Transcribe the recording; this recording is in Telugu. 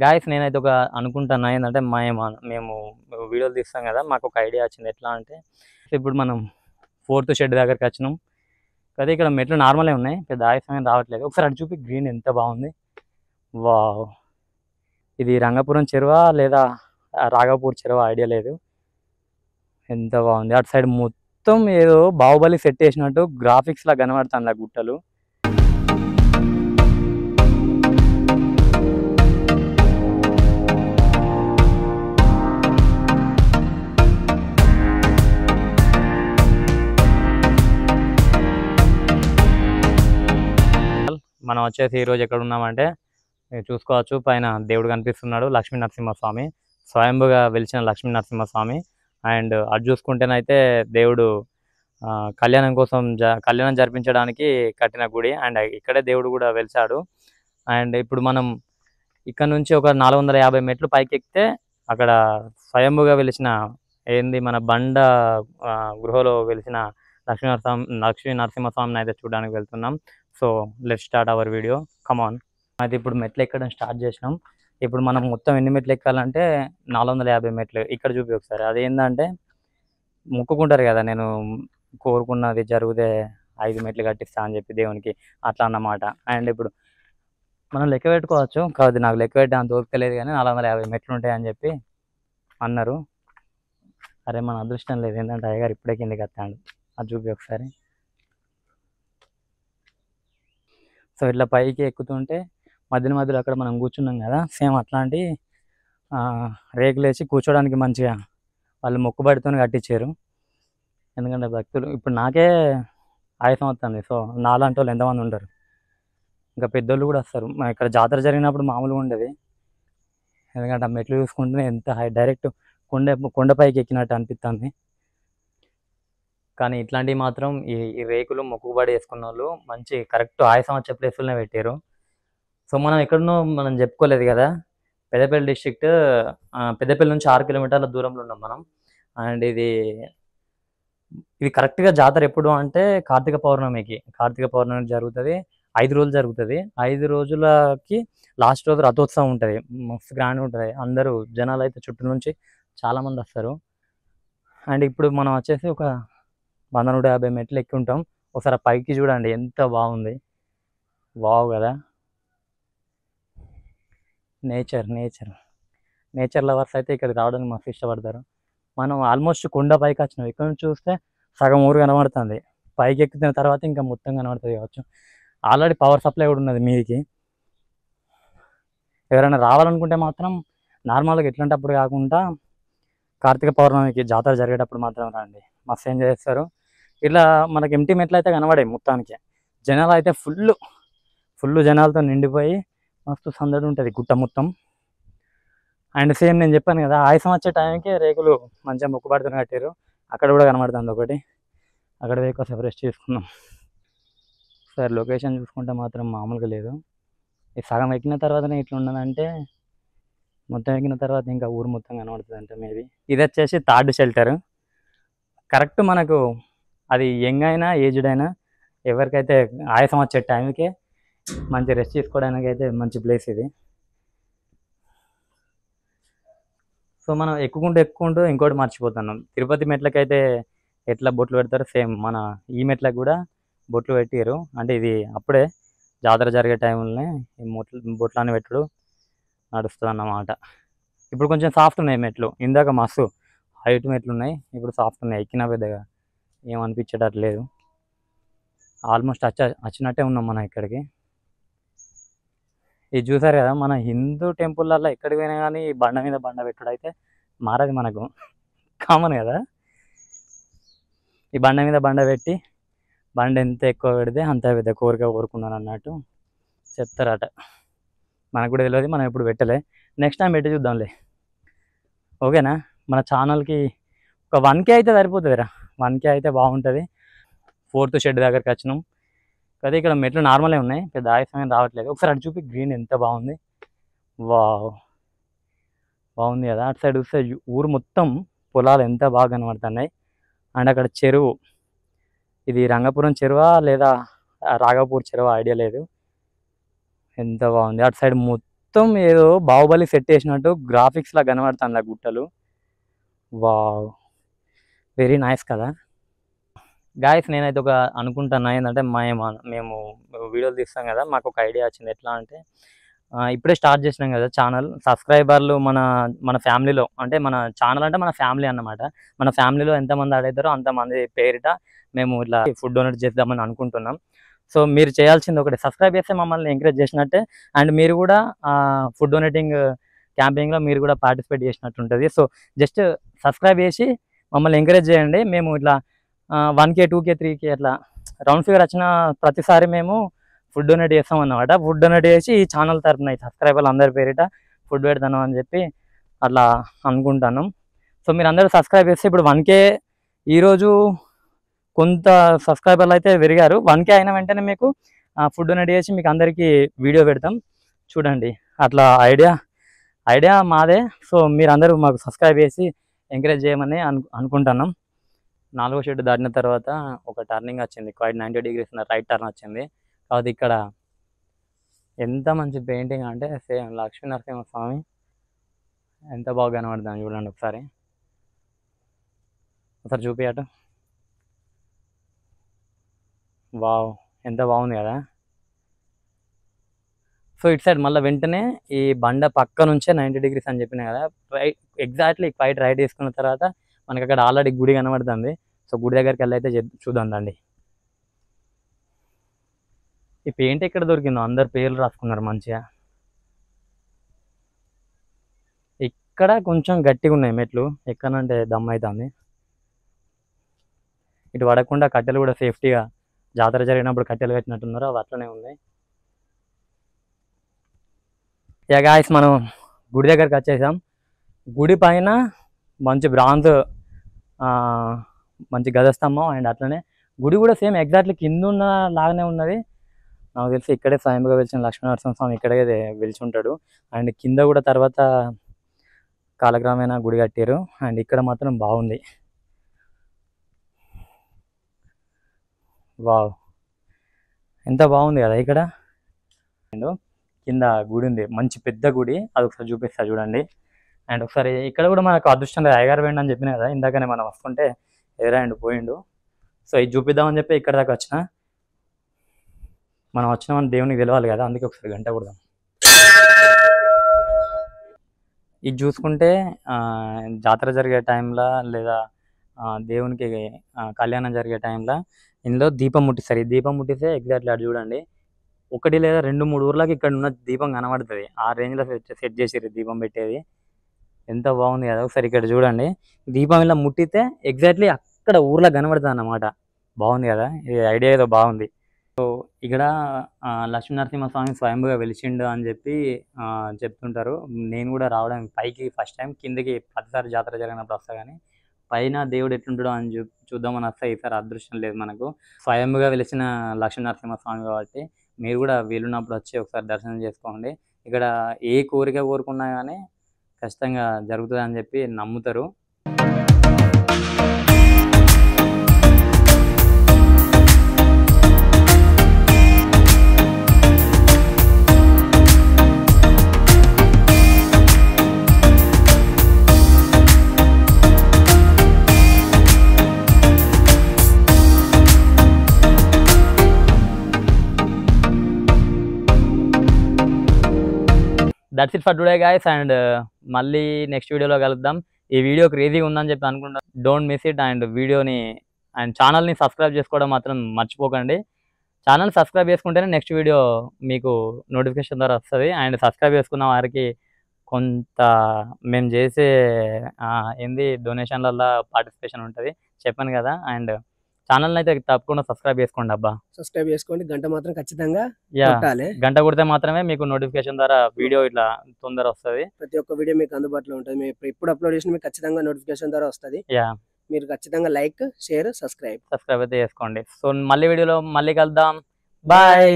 గాయ్స్ నేనైతే ఒక అనుకుంటున్నా ఏంటంటే మేము వీడియోలు తీస్తాం కదా, మాకు ఒక ఐడియా వచ్చింది. ఎట్లా అంటే ఇప్పుడు మనం ఫోర్త్ షెడ్ దగ్గరికి వచ్చినాం కదా. ఇక్కడ మెట్లు నార్మలే ఉన్నాయి, పెద్ద ఆయాసం రావట్లేదు. ఒకసారి అటు చూపి, గ్రీన్ ఎంత బాగుంది. వావ్, ఇది రంగపురం చెరువా లేదా రాఘవపూర్ చెరువా ఐడియా లేదు. ఎంత బాగుంది. అటు సైడ్ మొత్తం ఏదో బాహుబలి సెట్ చేసినట్టు గ్రాఫిక్స్ లా కనబడుతుంది ఆ గుట్టలు. మనం వచ్చేసి ఈరోజు ఎక్కడ ఉన్నామంటే చూసుకోవచ్చు, పైన దేవుడు కనిపిస్తున్నాడు, లక్ష్మీ నరసింహస్వామి, స్వయంభుగా వెలిచిన లక్ష్మీ నరసింహస్వామి. అండ్ అటు చూసుకుంటేనైతే దేవుడు కళ్యాణం కోసం కళ్యాణం జరిపించడానికి కట్టిన గుడి. అండ్ ఇక్కడే దేవుడు కూడా వెలిచాడు. అండ్ ఇప్పుడు మనం ఇక్కడ నుంచి ఒక 450 మెట్లు పైకి ఎక్కితే అక్కడ స్వయంభుగా వెలిసిన ఏంది మన బండ గృహలో వెలిసిన లక్ష్మీ నరసింహస్వామిని అయితే చూడడానికి వెళ్తున్నాం. So let's start our video, come on. అయితే ఇప్పుడు మెట్లు ఎక్కడం స్టార్ట్ చేసినాం. ఇప్పుడు మనం మొత్తం ఎన్ని మెట్లు ఎక్కాలంటే 450 మెట్లు. ఇక్కడ చూపి ఒకసారి, అదేంటంటే మొక్కుకుంటారు కదా, నేను కోరుకున్నది జరిగితే 5 మెట్లు కట్టిస్తా అని చెప్పి దేవునికి, అట్లా అన్నమాట. అండ్ ఇప్పుడు మనం లెక్క పెట్టుకోవచ్చు కాదు, నాకు లెక్క పెట్టి అంత ఓపికలేదు, కానీ 450 మెట్లు ఉంటాయి అని చెప్పి అన్నారు. అరే మన అదృష్టం లేదు, ఏంటంటే అయ్యగారు ఇప్పుడే కిందకి వస్తాడు. అది చూపి ఒకసారి. సో ఇట్లా పైకి ఎక్కుతుంటే మధ్యలో మధ్యలో అక్కడ మనం కూర్చున్నాం కదా, సేమ్ అట్లాంటి రేకులు వేసి కూర్చోడానికి మంచిగా వాళ్ళు మొక్కుబడితో కట్టించారు. ఎందుకంటే భక్తులు ఇప్పుడు నాకే ఆయాసం వస్తుంది. సో నాలాంటి వాళ్ళు ఎంతమంది ఉంటారు, ఇంకా పెద్దోళ్ళు కూడా వస్తారు. ఇక్కడ జాతర జరిగినప్పుడు మామూలుగా ఉండేది, ఎందుకంటే ఆ మెట్లు చూసుకుంటేనే ఎంత డైరెక్ట్ కొండపైకి ఎక్కినట్టు అనిపిస్తుంది. కానీ ఇట్లాంటివి మాత్రం ఈ రేకులు మొక్కుబడి వేసుకున్న వాళ్ళు మంచి కరెక్ట్ ఆయాసం వచ్చే ప్లేసులనే పెట్టారు. సో మనం ఎక్కడనో మనం చెప్పుకోలేదు కదా, పెద్దపల్లి డిస్ట్రిక్ట్, పెద్దపల్లి నుంచి 6 కిలోమీటర్ల దూరంలో ఉన్నాం మనం. అండ్ ఇది కరెక్ట్గా జాతర ఎప్పుడు అంటే కార్తీక పౌర్ణమికి జరుగుతుంది. 5 రోజులు జరుగుతుంది. 5 రోజులకి లాస్ట్ రోజు రథోత్సవం ఉంటుంది, మస్తు గ్రాండ్ ఉంటుంది. అందరూ జనాలు అయితే చుట్టూ నుంచి చాలామంది వస్తారు. అండ్ ఇప్పుడు మనం వచ్చేసి ఒక 150 మెట్లు ఎక్కి ఉంటాం. ఒకసారి పైకి చూడండి ఎంత బాగుంది. వావ్ కదా. నేచర్ లవర్స్ అయితే ఇక్కడికి రావడానికి మస్తు ఇష్టపడతారు. మనం ఆల్మోస్ట్ కొండ పైకి వచ్చినాం. ఇక్కడ నుంచి చూస్తే సగం ఊరు కనబడుతుంది, పైకి ఎక్కుతున్న తర్వాత ఇంకా మొత్తం కనబడుతుంది కావచ్చు. ఆల్రెడీ పవర్ సప్లై కూడా ఉన్నది మీదికి. ఎవరైనా రావాలనుకుంటే మాత్రం నార్మల్గా ఎట్లాంటప్పుడు కాకుండా కార్తీక పౌర్ణమికి జాతర జరిగేటప్పుడు మాత్రం రండి, మస్తు ఎంజాయ్ చేస్తారు. ఇట్లా మనకి ఎంటీ మెట్లు అయితే కనబడాయి మొత్తానికి. జనాలు అయితే ఫుల్ జనాలతో నిండిపోయి మస్తు సందడి ఉంటుంది గుట్ట మొత్తం. అండ్ సేమ్ నేను చెప్పాను కదా, ఆయాసం వచ్చే టైంకి రేకులు మంచిగా మొక్కుబడుతున్న కట్టారు. అక్కడ కూడా కనబడుతుంది ఒకటి, అక్కడ వేకోసేపు రెస్ట్ చేసుకున్నాం. సార్ లొకేషన్ చూసుకుంటే మాత్రం మామూలుగా లేదు. ఈ సగం ఎక్కిన తర్వాతనే ఇట్లా ఉన్నదంటే మొత్తం ఎక్కిన తర్వాత ఇంకా ఊరు మొత్తం కనబడుతుంది అంటే మేబీ. ఇది వచ్చేసి థర్డ్ షెల్టర్. కరెక్ట్ మనకు అది యంగ్ అయినా ఏజ్డ్ అయినా ఎవరికైతే ఆయాసం వచ్చే టైంకే మంచి రెస్ట్ తీసుకోవడానికి అయితే మంచి ప్లేస్ ఇది. సో మనం ఎక్కుకుంటూ ఇంకోటి మర్చిపోతున్నాం. తిరుపతి మెట్లకైతే ఎట్లా బొట్లు పెడతారో సేమ్ మన ఈ మెట్లకు కూడా బొట్లు పెట్టారు. అంటే ఇది అప్పుడే జాతర జరిగే టైంలోనే ఈ బొట్లని పెట్టుడు నడుస్తుంది అన్నమాట. ఇప్పుడు కొంచెం సాఫ్ట్ ఉన్నాయి మెట్లు, ఇందాక మస్తు హైట్ మెట్లు ఉన్నాయి, ఇప్పుడు సాఫ్ట్ ఉన్నాయి. ఎక్కినా పెద్దగా ఏమనిపించేటట్లేదు. ఆల్మోస్ట్ వచ్చినట్టే ఉన్నాం మనం ఇక్కడికి. ఇది చూసారు కదా, మన హిందూ టెంపుల్లలో ఎక్కడికి పోయినా కానీ బండ మీద బండ పెట్టుడు అయితే మారది, మనకు కామన్ కదా. ఈ బండ మీద బండ పెట్టి బండ ఎంత ఎక్కువ పెడితే అంత పెద్ద కోరిక కోరుకున్నాను అన్నట్టు చెప్తారట. మనకు కూడా తెలియదు, మనం ఎప్పుడు పెట్టలే. నెక్స్ట్ టైం పెట్టి చూద్దాంలే, ఓకేనా. మన ఛానల్కి ఒక 1K అయితే సరిపోతుందిరా, 1K అయితే బాగుంటుంది. 4th షెడ్ దగ్గరికి వచ్చినాం కదా. ఇక్కడ మెట్లు నార్మలే ఉన్నాయి, పెద్ద ఆయాసం రావట్లేదు. ఒకసారి అటు చూపి, గ్రీన్ ఎంత బాగుంది. వావ్, బాగుంది కదా. అటు సైడ్ చూస్తే ఊరు మొత్తం పొలాలు ఎంత బాగా కనబడుతున్నాయి. అండ్ అక్కడ చెరువు, ఇది రంగపురం చెరువా లేదా రాఘవపూర్ చెరువా ఐడియా లేదు. ఎంత బాగుంది. అటు సైడ్ మొత్తం ఏదో బాహుబలి సెట్ చేసినట్టు గ్రాఫిక్స్ లా కనబడుతుంది ఆ గుట్టలు. వావ్, వెరీ నైస్ కదా గాయస్. నేనైతే ఒక అనుకుంటున్నా ఏంటంటే మేము వీడియోలు తీస్తాం కదా, మాకు ఒక ఐడియా వచ్చింది. ఎట్లా అంటే ఇప్పుడే స్టార్ట్ చేసినాం కదా ఛానల్. సబ్స్క్రైబర్లు మన ఫ్యామిలీలో, అంటే మన ఛానల్ అంటే మన ఫ్యామిలీ అన్నమాట. మన ఫ్యామిలీలో ఎంతమంది అడుగుతారో అంతమంది పేరిట మేము ఇట్లా ఫుడ్ డొనేట్ చేద్దామని అనుకుంటున్నాం. సో మీరు చేయాల్సింది ఒకటి, సబ్స్క్రైబ్ చేస్తే మమ్మల్ని ఎంకరేజ్ చేసినట్టే, అండ్ మీరు కూడా ఫుడ్ డొనేటింగ్ క్యాంపెయిన్లో మీరు కూడా పార్టిసిపేట్ చేసినట్టు ఉంటుంది. సో జస్ట్ సబ్స్క్రైబ్ చేసి మమ్మల్ని ఎంకరేజ్ చేయండి. మేము ఇట్లా 1K 2K 3K అట్లా రౌండ్ ఫిగర్ వచ్చిన ప్రతిసారి మేము ఫుడ్ డొనేట్ చేస్తాం అన్నమాట. ఫుడ్ డొనేట్ చేసి ఈ ఛానల్ తరపున ఈ సబ్స్క్రైబర్లు అందరి పేరిట ఫుడ్ పెడతాను అని చెప్పి అట్లా అనుకుంటాను. సో మీరు అందరూ సబ్స్క్రైబ్ చేస్తే ఇప్పుడు 1K ఈరోజు కొంత సబ్స్క్రైబర్లు అయితే పెరిగారు. 1K అయిన వెంటనే మీకు ఫుడ్ డొనేట్ చేసి మీకు అందరికీ వీడియో పెడతాం చూడండి. అట్లా ఐడియా మాదే. సో మీరు అందరూ మాకు సబ్స్క్రైబ్ చేసి ఎంకరేజ్ చేయమని అనుకుంటున్నాం. 4వ షెడ్ దాటిన తర్వాత ఒక టర్నింగ్ వచ్చింది, క్వైట్ 90 degrees రైట్ టర్న్ వచ్చింది. కాబట్టి ఇక్కడ ఎంత మంచి పెయింటింగ్ అంటే సేమ్ లక్ష్మీ నరసింహస్వామి ఎంత బాగా కనబడుతుంది చూడండి. ఒకసారి చూపియట. వావ్, ఎంత బాగుంది కదా. సో ఇటు సైడ్ మళ్ళీ వెంటనే ఈ బండ పక్క నుంచే 90 degrees అని చెప్పినా కదా, ఎగ్జాక్ట్లీ క్వైట్ రైట్ తీసుకున్న తర్వాత మనకి అక్కడ ఆల్రెడీ గుడి కనబడుతుంది. సో గుడి దగ్గరికి వెళ్ళి అయితే చూద్దాం దండి. ఈ పెయింట్ ఎక్కడ దొరికిందో, అందరు పేర్లు రాసుకున్నారు మంచిగా. ఇక్కడ కొంచెం గట్టిగా ఉన్నాయి మెట్లు, ఎక్కడంటే దమ్ అవుతుంది. ఇటు పడకుండా కట్టెలు కూడా సేఫ్టీగా జాతర జరిగినప్పుడు కట్టెలు కట్టినట్టున్నారు, అవి అట్లనే ఉన్నాయి. యా గాయ్స్, మనం గుడి దగ్గరికి వచ్చేసాం. గుడి పైన మంచి బ్రాంజ్ మంచి గజస్తంభం, అండ్ అట్లనే గుడి కూడా సేమ్ ఎగ్జాక్ట్లీ కింద ఉన్న లాగానే ఉన్నది. నాకు తెలిసి ఇక్కడే స్వయంగా వెలిచిన లక్ష్మీనరసింహస్వామి ఇక్కడే వెలిచి ఉంటాడు. అండ్ కింద కూడా తర్వాత కాలక్రమేణా గుడి కట్టారు. అండ్ ఇక్కడ మాత్రం బాగుంది. వావ్, ఎంత బాగుంది కదా ఇక్కడ. అండ్ కింద గుడి ఉంది, మంచి పెద్ద గుడి, అది ఒకసారి చూపిస్తా చూడండి. అండ్ ఒకసారి ఇక్కడ కూడా మనకు అదృష్టం లేదు, అయ్యగారు వేయండి అని చెప్పిన కదా ఇందాకనే, మనం వస్తుంటే ఎదురాయండు పోయిండు. సో ఇది చూపిద్దామని చెప్పి ఇక్కడ దాకా వచ్చిన. మనం వచ్చినామని దేవునికి తెలవాలి కదా, అందుకే ఒకసారి గంట కొడదాం. ఇది చూసుకుంటే జాతర జరిగే టైంలో లేదా దేవునికి కళ్యాణం జరిగే టైంలో ఇందులో దీపం ముట్టిస్తారు. ఈ దీపం ముట్టిస్తే ఎగ్జాక్ట్లీ అటు చూడండి, 1 లేదా 2 3 ఊర్లకి ఇక్కడ ఉన్న దీపం కనబడుతుంది. ఆ రేంజ్లో సెట్ చేసిర్రు దీపం పెట్టేది. ఎంత బాగుంది కదా. ఒకసారి ఇక్కడ చూడండి, దీపం ఇలా ముట్టితే ఎగ్జాక్ట్లీ అక్కడ ఊర్లో కనబడుతుంది అన్నమాట. బాగుంది కదా, ఈ ఐడియా ఏదో బాగుంది. సో ఇక్కడ లక్ష్మీనరసింహస్వామి స్వయంగా వెలిచిండు అని చెప్పి చెప్తుంటారు. నేను కూడా రావడం పైకి ఫస్ట్ టైం, కిందకి ప్రతిసారి జాతర జరిగినప్పుడు వస్తా, కానీ పైన దేవుడు ఎట్లుంటాడో అని చూద్దామని వస్తే ఈసారి అదృష్టం లేదు మనకు. స్వయంగా వెలిసిన లక్ష్మీనరసింహస్వామి కాబట్టి మీరు కూడా వీలున్నప్పుడు వచ్చి ఒకసారి దర్శనం చేసుకోండి. ఇక్కడ ఏ కోరిక కోరుకున్నా కానీ ఖచ్చితంగా జరుగుతుంది అని చెప్పి నమ్ముతారు. That's it for today guys, and మళ్ళీ నెక్స్ట్ వీడియోలో కలుద్దాం. ఈ వీడియో క్రేజీగా ఉందని చెప్పి అనుకుంటా, డోంట్ మిస్ ఇట్. అండ్ వీడియోని అండ్ ఛానల్ని సబ్స్క్రైబ్ చేసుకోవడం మాత్రం మర్చిపోకండి. ఛానల్ సబ్స్క్రైబ్ చేసుకుంటేనే నెక్స్ట్ వీడియో మీకు నోటిఫికేషన్ ద్వారా వస్తుంది. అండ్ సబ్స్క్రైబ్ చేసుకున్న వారికి కొంత మేము చేసే డొనేషన్లలో పార్టిసిపేషన్ ఉంటుంది చెప్పాను కదా. అండ్ ఛానల్ అయితే తప్పకుండా సబ్స్క్రైబ్ చేసుకోండి అబ్బా, సబ్స్క్రైబ్ చేసుకోండి. గంట మాత్రం ఖచ్చితంగా కొట్టాలి. గంట కొడితే మాత్రమే మీకు నోటిఫికేషన్ ద్వారా వీడియో ఇట్లా తొందర వస్తుంది. ప్రతి ఒక్క వీడియో మీకు అందుబాటులో ఉంటుంది. మీరు ఎప్పుడు అప్లోడ్ చేసిన మీకు ఖచ్చితంగా నోటిఫికేషన్ ద్వారా వస్తుంది. మీరు ఖచ్చితంగా లైక్, షేర్, సబ్స్క్రైబ్ అయితే చేసుకోండి. సో మళ్ళీ వీడియోలో మళ్ళీ కలుద్దాం. బాయ్.